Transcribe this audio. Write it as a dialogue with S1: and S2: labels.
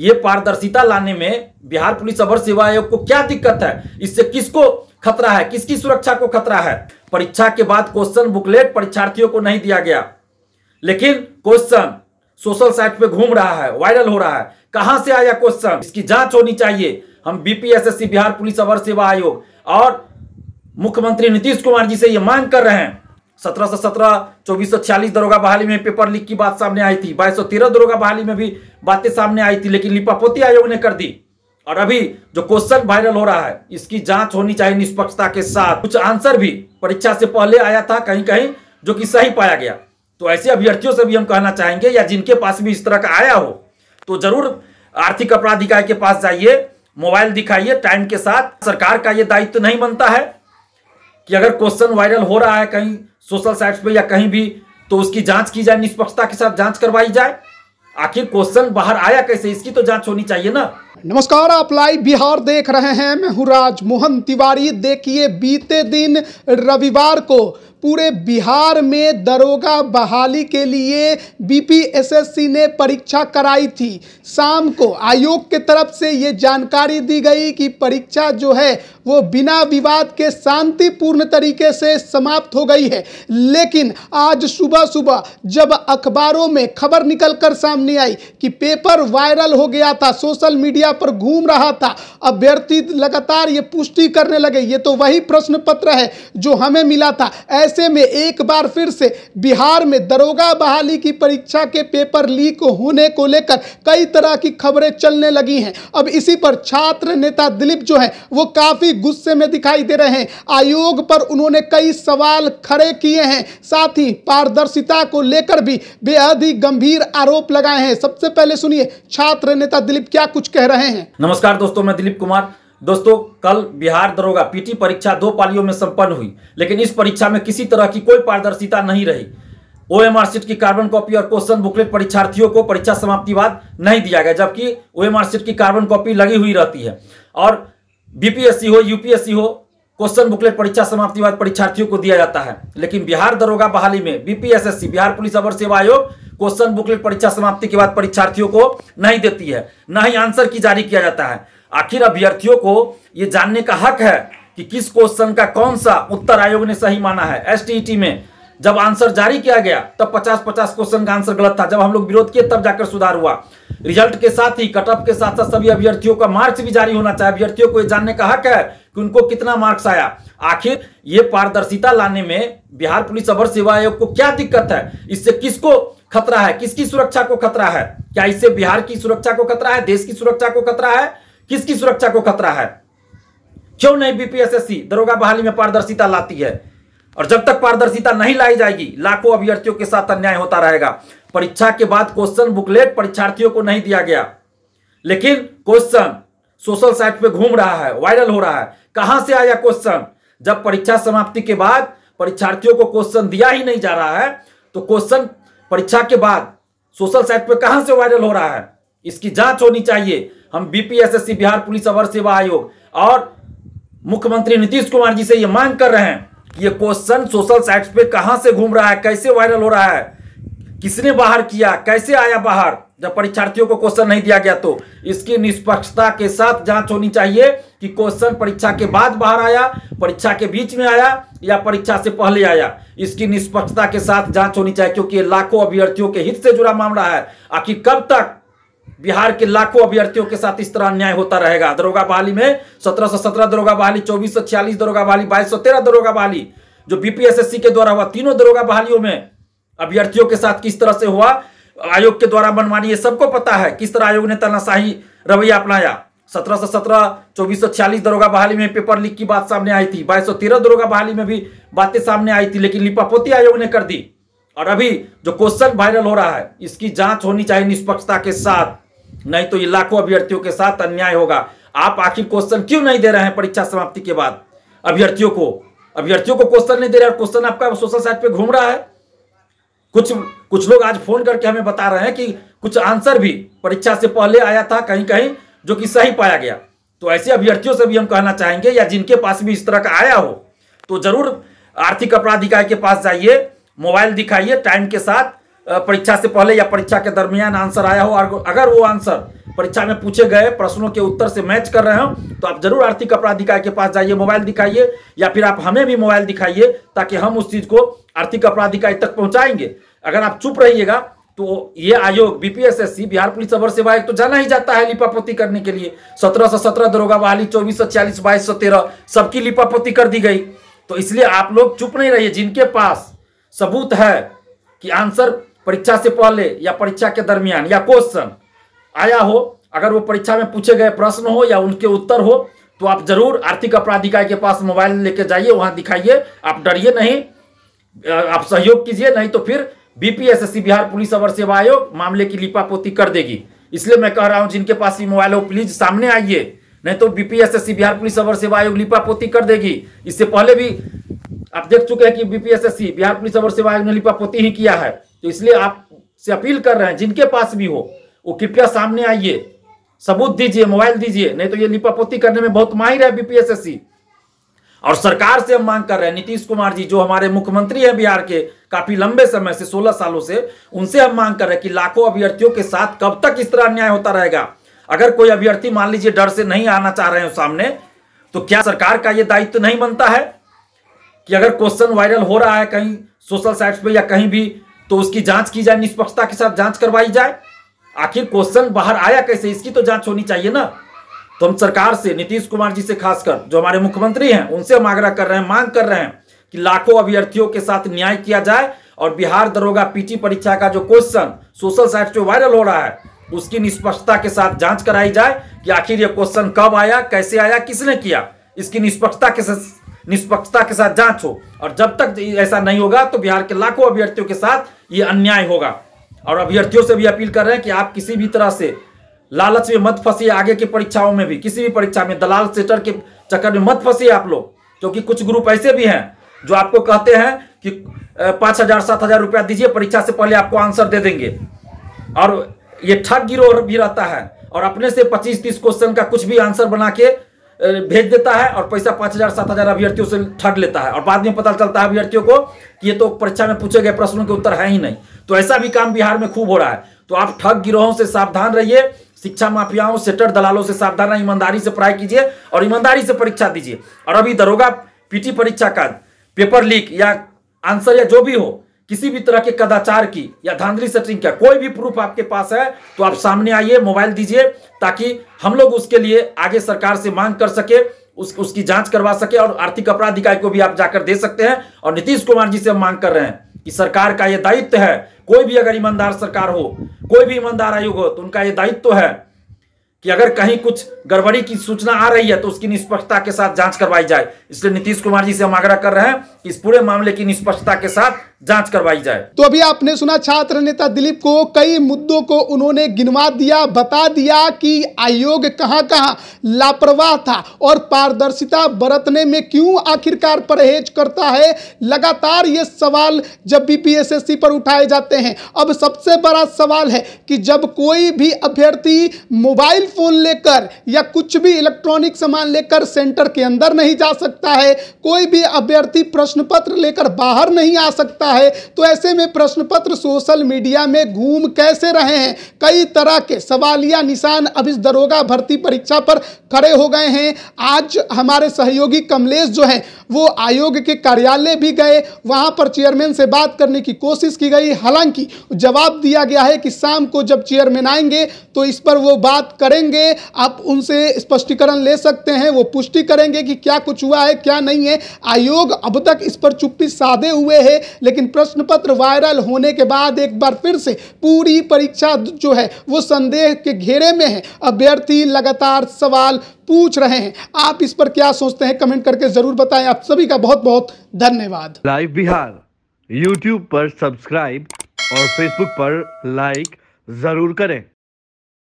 S1: ये पारदर्शिता लाने में बिहार पुलिस अवर सेवा आयोग को क्या दिक्कत है? इससे किसको खतरा है? किसकी सुरक्षा को खतरा है? परीक्षा के बाद क्वेश्चन बुकलेट परीक्षार्थियों को नहीं दिया गया, लेकिन क्वेश्चन सोशल साइट पे घूम रहा है, वायरल हो रहा है। कहां से आया क्वेश्चन? इसकी जांच होनी चाहिए। हम बीपीएसएससी बिहार पुलिस अवर सेवा आयोग और मुख्यमंत्री नीतीश कुमार जी से ये मांग कर रहे हैं। 1717, 2446 दरोगा बहाली में पेपर लीक की बात सामने आई थी, 2213 दरोगा बहाली में भी बातें सामने आई थी, लेकिन लिपापोती आयोग ने कर दी। और अभी जो क्वेश्चन वायरल हो रहा है, इसकी जांच होनी चाहिए निष्पक्षता के साथ। कुछ आंसर भी परीक्षा से पहले आया था कहीं कहीं, जो कि सही पाया गया। तो ऐसे अभ्यर्थियों से भी हम कहना चाहेंगे, या जिनके पास भी इस तरह का आया हो, तो जरूर आर्थिक अपराध इकाई के पास जाइए, मोबाइल दिखाइए टाइम के साथ। सरकार का यह दायित्व नहीं बनता है कि अगर क्वेश्चन वायरल हो रहा है कहीं सोशल साइट्स पे या कहीं भी, तो उसकी जांच की जाए, निष्पक्षता के साथ जांच करवाई जाए। आखिर क्वेश्चन बाहर आया कैसे, इसकी तो जांच होनी चाहिए ना।
S2: नमस्कार, आप लाइव बिहार देख रहे हैं। मैं हूं राजमोहन तिवारी। देखिए, बीते दिन रविवार को पूरे बिहार में दरोगा बहाली के लिए बीपीएसएससी ने परीक्षा कराई थी। शाम को आयोग के तरफ से ये जानकारी दी गई कि परीक्षा जो है वो बिना विवाद के शांतिपूर्ण तरीके से समाप्त हो गई है। लेकिन आज सुबह सुबह जब अखबारों में खबर निकलकर सामने आई कि पेपर वायरल हो गया था, सोशल मीडिया पर घूम रहा था, अभ्यर्थी लगातार ये पुष्टि करने लगे ये तो वही प्रश्न पत्र है जो हमें मिला था। ऐसे में एक बार फिर से बिहार में दरोगा बहाली की परीक्षा के पेपर लीक होने को लेकर कई तरह की खबरें चलने लगी हैं। अब इसी पर छात्र नेता दिलीप जो है वो काफी गुस्से में दिखाई दे रहे हैं। आयोग पर उन्होंने कई सवाल खड़े किए हैं, साथ ही पारदर्शिता को लेकर भी बेहद ही गंभीर आरोप लगाए हैं। सबसे पहले सुनिए छात्र नेता दिलीप क्या कुछ कह रहे हैं।
S1: नमस्कार दोस्तों, मैं दिलीप कुमार। दोस्तों, कल बिहार दरोगा पीटी परीक्षा 2 पालियों में संपन्न हुई, लेकिन इस परीक्षा में किसी तरह की कोई पारदर्शिता नहीं रही। ओएमआर शीट की कार्बन कॉपी और क्वेश्चन बुकलेट परीक्षार्थियों को परीक्षा समाप्ति बाद नहीं दिया गया, जबकि ओएमआर शीट की कार्बन कॉपी लगी हुई रहती है। और बीपीएससी हो, यूपीएससी हो, क्वेश्चन बुकलेट परीक्षा समाप्ति बाद परीक्षार्थियों को दिया जाता है। लेकिन बिहार दरोगा बहाली में बीपीएसएससी बिहार पुलिस अवर सेवा आयोग क्वेश्चन बुकलेट परीक्षा समाप्ति के बाद परीक्षार्थियों को नहीं देती है, न ही आंसर की जारी किया जाता है। आखिर अभ्यर्थियों को यह जानने का हक है कि किस क्वेश्चन का कौन सा उत्तर आयोग ने सही माना है। एसटीईटी में जब आंसर जारी किया गया तब 50-50 क्वेश्चन का आंसर गलत था। जब हम लोग विरोध किए तब जाकर सुधार हुआ। रिजल्ट के साथ ही कट ऑफ के साथ साथ सभी अभ्यर्थियों का मार्क्स भी जारी होना चाहिए। अभ्यर्थियों को यह जानने का हक है कि उनको कितना मार्क्स आया। आखिर ये पारदर्शिता लाने में बिहार पुलिस अवर सेवा आयोग को क्या दिक्कत है? इससे किसको खतरा है? किसकी सुरक्षा को खतरा है? क्या इससे बिहार की सुरक्षा को खतरा है? देश की सुरक्षा को खतरा है? किसकी सुरक्षा को खतरा है? क्यों नहीं बीपीएसएससी दरोगा बहाली में पारदर्शिता लाती है? और जब तक पारदर्शिता नहीं लाई जाएगी, लाखों अभ्यर्थियों के साथ अन्याय होता रहेगा। परीक्षा के बाद क्वेश्चन बुकलेट परीक्षार्थियों को नहीं दिया गया, लेकिन क्वेश्चन सोशल साइट पे घूम रहा है, वायरल हो रहा है। कहां से आया क्वेश्चन? जब परीक्षा समाप्ति के बाद परीक्षार्थियों को क्वेश्चन दिया ही नहीं जा रहा है, तो क्वेश्चन परीक्षा के बाद सोशल साइट पे कहां से वायरल हो रहा है? इसकी जांच होनी चाहिए। हम बीपीएसएससी बिहार पुलिस अवर सेवा आयोग और मुख्यमंत्री नीतीश कुमार जी से यह मांग कर रहे हैं कि ये क्वेश्चन सोशल साइट्स पे कहां से घूम रहा है, कैसे वायरल हो रहा है, किसने बाहर किया, कैसे आया बाहर? जब परीक्षार्थियों को क्वेश्चन नहीं दिया गया तो इसकी निष्पक्षता के साथ जांच होनी चाहिए कि क्वेश्चन परीक्षा के बाद बाहर आया, परीक्षा के बीच में आया या परीक्षा से पहले आया। इसकी निष्पक्षता के साथ जांच होनी चाहिए, क्योंकि ये लाखों अभ्यर्थियों के हित से जुड़ा मामला है। आखिर कब तक बिहार के लाखों अभ्यर्थियों के साथ इस तरह अन्याय होता रहेगा? दरोगा बहाली में 1717 दरोगा बहाली, 2446 दरोगा बहाली, 2213 दरोगा बहाली जो बीपीएसएससी के द्वारा हुआ, तीनों दरोगा बहालियों में अभ्यर्थियों के साथ किस तरह से हुआ, आयोग के द्वारा मनमानी, ये सबको पता है। किस तरह आयोग ने तानाशाही रवैया अपनाया। 1717, 2446 दरोगा बहाली में पेपर लीक की बात सामने आई थी, 2213 दरोगा बहाली में भी बातें सामने आई थी, लेकिन लिपापोती आयोग ने कर दी। और अभी जो क्वेश्चन वायरल हो रहा है, इसकी जांच होनी चाहिए निष्पक्षता के साथ, नहीं तो ये लाखों अभ्यर्थियों के साथ अन्याय होगा। आप आखिर क्वेश्चन क्यों नहीं दे रहे हैं परीक्षा समाप्ति के बाद? अभ्यर्थियों को क्वेश्चन नहीं दे रहे हैं। क्वेश्चन आपका सोशल साइट पे घूम रहा है। कुछ लोग आज फोन करके हमें बता रहे हैं कि कुछ आंसर भी परीक्षा से पहले आया था कहीं कहीं, जो कि सही पाया गया। तो ऐसे अभ्यर्थियों से भी हम कहना चाहेंगे, या जिनके पास भी इस तरह का आया हो, तो जरूर आर्थिक अपराध इकाई के पास जाइए, मोबाइल दिखाइए टाइम के साथ, परीक्षा से पहले या परीक्षा के दरमियान आंसर आया हो, और अगर वो आंसर परीक्षा में पूछे गए प्रश्नों के उत्तर से मैच कर रहे हो तो आप जरूर आर्थिक अपराध इकाई के पास जाइए, मोबाइल दिखाइए, या फिर आप हमें भी मोबाइल दिखाइए ताकि हम उस चीज को आर्थिक अपराध इकाई तक पहुंचाएंगे। अगर आप चुप रहिएगा तो ये आयोग बीपीएसएससी बिहार पुलिस अवर सेवा आयोग तो जाना ही जाता है लिपापोती करने के लिए। 1717 दरोगा बहाली, 2440, 2213 सबकी लिपापोती कर दी गई। तो इसलिए आप लोग चुप नहीं रहिए। जिनके पास सबूत है कि आंसर परीक्षा से पहले या परीक्षा के दरमियान या क्वेश्चन आया हो, अगर वो परीक्षा में पूछे गए प्रश्न हो या उनके उत्तर हो, तो आप जरूर आर्थिक अपराध इकाई के पास मोबाइल लेके जाइए, वहां दिखाइए। आप डरिए नहीं, आप सहयोग कीजिए, नहीं तो फिर बीपीएसएससी बिहार पुलिस अवर सेवा आयोग मामले की लिपापोती कर देगी। इसलिए मैं कह रहा हूं जिनके पास भी मोबाइल हो प्लीज सामने आइए, नहीं तो बीपीएसएससी बिहार पुलिस अवर सेवा आयोग लिपापोती कर देगी। इससे पहले भी आप देख चुके हैं कि बीपीएसएससी बिहार पुलिस अवर सेवा आयोग ने लिपापोती ही किया है। तो इसलिए आपसे अपील कर रहे हैं जिनके पास भी हो वो कृपया सामने आइए, सबूत दीजिए, मोबाइल दीजिए, नहीं तो ये लिपापोती करने में बहुत माहिर है बीपीएसएससी। और सरकार से हम मांग कर रहे हैं, नीतीश कुमार जी जो हमारे मुख्यमंत्री हैं बिहार के काफी लंबे समय से 16 सालों से, उनसे हम मांग कर रहे हैं कि लाखों अभ्यर्थियों के साथ कब तक इस तरह अन्याय होता रहेगा। अगर कोई अभ्यर्थी मान लीजिए डर से नहीं आना चाह रहे हो सामने, तो क्या सरकार का यह दायित्व नहीं बनता है कि अगर क्वेश्चन वायरल हो रहा है कहीं सोशल साइट्स पे या कहीं भी, तो उसकी जांच की जाए, निष्पक्षता के साथ जांच करवाई जाए। आखिर क्वेश्चन बाहर आया कैसे, इसकी तो जांच होनी चाहिए ना। तो हम सरकार से, नीतीश कुमार जी से खासकर जो हमारे मुख्यमंत्री हैं, उनसे हम आग्रह कर रहे हैं, मांग कर रहे हैं कि लाखों अभ्यर्थियों के साथ न्याय किया जाए और बिहार दरोगा पीटी परीक्षा का जो क्वेश्चन सोशल साइट पे वायरल हो रहा है उसकी निष्पक्षता के साथ जांच कराई जाए कि आखिर ये क्वेश्चन कब आया, कैसे आया, किसने किया, इसकी निष्पक्षता के साथ जांच हो। और जब तक ऐसा नहीं होगा तो बिहार के लाखों अभ्यर्थियों के साथ ये अन्याय होगा। और अभ्यर्थियों से भी अपील कर रहे हैं कि आप किसी भी तरह से लालच में मत फंसिए, आगे की परीक्षाओं में भी, किसी भी परीक्षा में दलाल सेटर के चक्कर में मत फंसिए आप लोग, क्योंकि कुछ ग्रुप ऐसे भी हैं जो आपको कहते हैं कि 5,000 7,000 रुपया दीजिए, परीक्षा से पहले आपको आंसर दे देंगे। और ये ठग गिरोह भी रहता है और अपने से 25-30 क्वेश्चन का कुछ भी आंसर बना के भेज देता है और पैसा 5,000 7,000 अभ्यर्थियों से ठग लेता है। और बाद में पता चलता है अभ्यर्थियों को कि ये तो परीक्षा में पूछे गए प्रश्नों के उत्तर है ही नहीं। तो ऐसा भी काम बिहार में खूब हो रहा है। तो आप ठग गिरोहों से सावधान रहिए, शिक्षा माफियाओं, सेटर दलालों से सावधान रहिए, ईमानदारी से पढ़ाई कीजिए और ईमानदारी से परीक्षा दीजिए। और अभी दरोगा पीटी परीक्षा का पेपर लीक या आंसर या जो भी हो, किसी भी तरह के कदाचार की या धांधली सेटिंग का कोई भी प्रूफ आपके पास है तो आप सामने आइए, मोबाइल दीजिए, ताकि हम लोग उसके लिए आगे सरकार से मांग कर सके, उसकी जांच करवा सके और आर्थिक अपराध इकाई को भी आप जाकर दे सकते हैं। और नीतीश कुमार जी से हम मांग कर रहे हैं कि सरकार का यह दायित्व है, कोई भी अगर ईमानदार सरकार हो, कोई भी ईमानदार आयोग हो, तो उनका यह दायित्व है कि अगर कहीं कुछ गड़बड़ी की सूचना आ रही है तो उसकी निष्पक्षता के साथ जांच करवाई जाए। इसलिए नीतीश कुमार जी से हम आग्रह कर रहे हैं कि इस पूरे मामले की निष्पक्षता के साथ जांच करवाई जाए।
S2: तो अभी आपने सुना छात्र नेता दिलीप को, कई मुद्दों को उन्होंने गिनवा दिया, बता दिया कि आयोग कहां कहां लापरवाह था और पारदर्शिता बरतने में क्यों आखिरकार परहेज करता है। लगातार ये सवाल जब बीपीएसएससी पर उठाए जाते हैं, अब सबसे बड़ा सवाल है कि जब कोई भी अभ्यर्थी मोबाइल फोन लेकर या कुछ भी इलेक्ट्रॉनिक सामान लेकर सेंटर के अंदर नहीं जा सकता है, कोई भी अभ्यर्थी प्रश्न पत्र लेकर बाहर नहीं आ सकता है, तो ऐसे में प्रश्न पत्र सोशल मीडिया में घूम कैसे रहे हैं। कई तरह के सवालिया निशान अब इस दरोगा भर्ती परीक्षा पर खड़े हो गए हैं। आज हमारे सहयोगी कमलेश जो हैं वो आयोग के कार्यालय भी गए, वहां पर चेयरमैन से बात करने की कोशिश की गई। हालांकि जवाब दिया गया है कि शाम को जब चेयरमैन आएंगे तो इस पर वो बात करेंगे, आप उनसे स्पष्टीकरण ले सकते हैं, वो पुष्टि करेंगे कि क्या कुछ हुआ है क्या नहीं है। आयोग अब तक इस पर चुप्पी साधे हुए है, लेकिन प्रश्न पत्र वायरल होने के बाद एक बार फिर से पूरी परीक्षा जो है वो संदेह के घेरे में है। अभ्यर्थी लगातार सवाल पूछ रहे हैं। आप इस पर क्या सोचते हैं, कमेंट करके जरूर बताएं। आप सभी का बहुत बहुत धन्यवाद।
S3: लाइव बिहार YouTube पर सब्सक्राइब और Facebook पर लाइक जरूर करें।